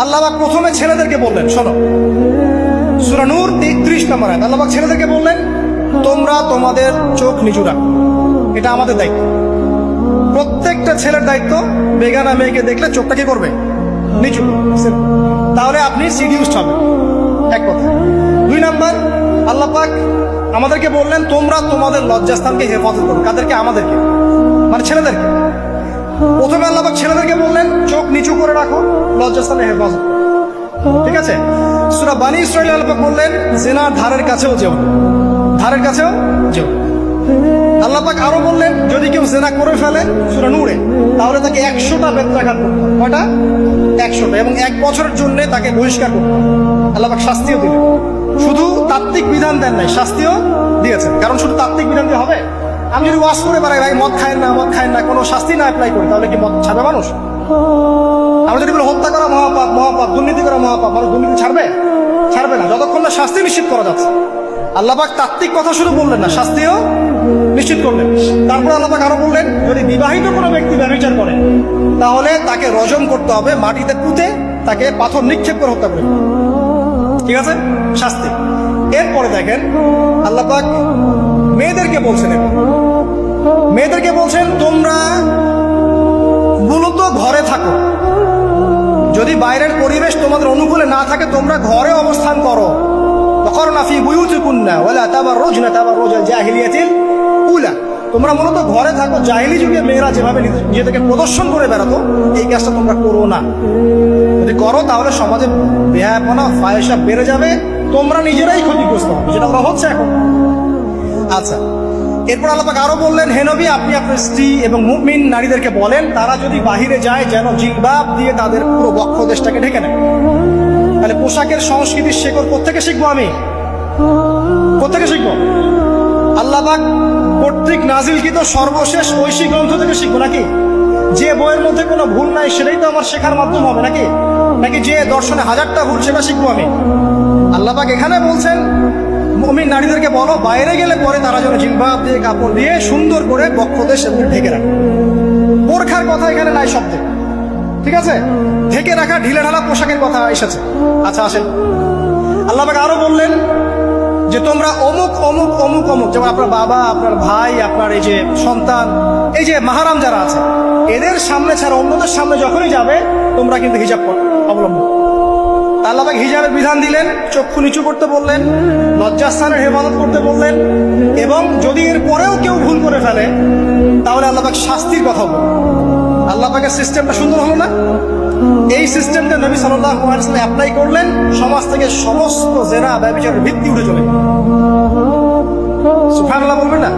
আল্লাহ পাক প্রথমে ছেলেদেরকে বললেন, শোনো, সূরা নূর 33 নম্বর আয়াত। আল্লাহ পাক ছেলেদেরকে বললেন, তোমরা তোমাদের চোখ নিচু রাখো, এটা আমাদের দায়িত্ব। প্রত্যেকটা ছেলের দায়িত্ব বেগানা মেয়েকে দেখলে চোখটা কি করবে? নিচু। তাহলে আপনি সিডিউসড হবেন, এক কথা। 2 নাম্বার, আল্লাহ পাক আমাদেরকে বললেন, তোমরা তোমাদের লজ্জাস্থানকে হেফাজত করো। কাদেরকে? আমাদেরকে, মানে ছেলেদেরকে। প্রথমে আল্লাহ পাক ছেলেদেরকে বললেন, চোখ নিচু করে রাখো, লজ্জাস্থানে হেফাজত করো। ঠিক আছে? সূরা বানী ইসরাঈল আল্লাহ পাক বললেন, জিনার ধারের কাছেও যেও না, ধারের কাছেও যেও। আল্লাহ পাক আরো বললেন, যদি কেউ জিনা করে ফেলে, সূরা নূরে, তাহলে তাকে 100টা বেত্রাঘাত করতে হবে। কয়টা? 100টা, এবং 1 বছরের জন্য তাকে বহিষ্কার করতে হবে। আল্লাহ পাক শাস্তিও দিলেন, শুধু তাত্ত্বিক বিধান দেন নাই, শাস্তিও দিয়েছেন। কারণ শুধু তাত্ত্বিক বিধান দিয়ে হবে? আমি যদি ওয়াজ করে বেড়াই, ভাই মদ খায় না, মদ খায় না, কোনো শাস্তি না অ্যাপ্লাই করি, তাহলে কি মদ ছাড়বে মানুষ? আমরা যদি বলি হত্যা করা মহাপাপ, মহাপাপ, দুর্নীতি করা মহাপাপ, মানুষ দুর্নীতি ছাড়বে? ছাড়বে না, যতক্ষণ না শাস্তি নিশ্চিত করা যাচ্ছে। আল্লাহ পাক তাত্ত্বিক কথা শুধু বললেন না, শাস্তিও নিশ্চিত করলেন। তারপর আল্লাহ পাক আরো বললেন, যদি বিবাহিত কোনো ব্যক্তি ব্যভিচার করে, তাহলে তাকে রজম করতে হবে, মাটিতে পুঁতে তাকে পাথর নিক্ষেপ করে হত্যা করে। ঠিক আছে? শাস্তি। এরপরে দেখেন আল্লাহ পাক মেয়েদেরকে বলছেন, মেয়েদেরকে বলছেন, তোমরা মূলত ঘরে থাকো। যদি বাইরের পরিবেশ তোমাদের অনুকূলে না থাকে, তোমরা ঘরে অবস্থান করো। ওয়াকরনা ফি বুয়ুতিকুন্না ওয়ালা তাবাররুজনা তাবাররুজাল জাহিলিয়াতিল উলা। তোমরা মূলত ঘরে থাকো। জাহিলি যুগে মেয়েরা যেভাবে নিজেদেরকে প্রদর্শন করে বেড়াতো, এই কাজটা তোমরা করো না। যদি করো তাহলে সমাজে বেহায়াপনা, ফাহিশা বেড়ে যাবে, তোমরা নিজেরাই ক্ষতিগ্রস্ত হবে, যেটা ওরা হচ্ছে এখন। আচ্ছা, এরপর আল্লাহ পাক আরো বললেন, হে নবী, আপনি আপনার স্ত্রী এবং মুমিন নারীদেরকে বলেন, তারা যদি বাহিরে যায় যেন জিলবাব দিয়ে তাদের পুরো বক্ষ দেশটাকে ঢেকে নেয়। তাহলে পোশাকের সংস্কৃতির শেকড় কোত্থেকে শিখবো? আমি কোত্থেকে শিখবো? আল্লাহ পাক কর্তৃক নাজিলকৃত সর্বশেষ ঐশী গ্রন্থ থেকে শিখবো নাকি? যে বইয়ের মধ্যে কোনো ভুল নাই সেটাই তো আমার শেখার মাধ্যম হবে নাকি? নাকি যে দর্শনে 1000টা ভুল সেটা শিখবো আমি? আল্লাহ পাক এখানে বলছেন, মুমিন নারীদেরকে বলো, বাইরে গেলে পরে তারা যেন জিলবাব দিয়ে, কাপড় দিয়ে সুন্দর করে বক্ষদেশ ঢেকে রাখে। বোরখার কথা এখানে নাই শব্দে। ঠিক আছে? ঢেকে রাখা ঢিলে ঢালা পোশাকের কথা এসেছে। আচ্ছা, আসেন, আল্লাহ পাক আরো বললেন যে তোমরা অমুক অমুক অমুক অমুক, যেমন আপনার বাবা, আপনার ভাই, আপনার এই যে সন্তান, এই যে মাহারাম যারা আছে, এদের সামনে ছাড়া অন্যদের সামনে যখনই যাবে, তোমরা কিন্তু হিজাব অবলম্বন। আল্লাহ পাক হিজাবের বিধান দিলেন, চক্ষু নিচু করতে বললেন, লজ্জাস্থানের হেফাজত করতে বললেন, এবং যদি এর পরেও কেউ ভুল করে ফেলে, তাহলে আল্লাহ পাক শাস্তির কথা বললেন। আল্লাহ পাকের সিস্টেমটা সুন্দর হলো না? এই সিস্টেমটা নবী সাল্লাল্লাহু আলাইহি ওয়াসাল্লাম অ্যাপ্লাই করলেন, সমাজ থেকে সমস্ত জেনা ব্যভিচারের ভিত্তি উঠে চলে। সুবহানাল্লাহ বলবেন না?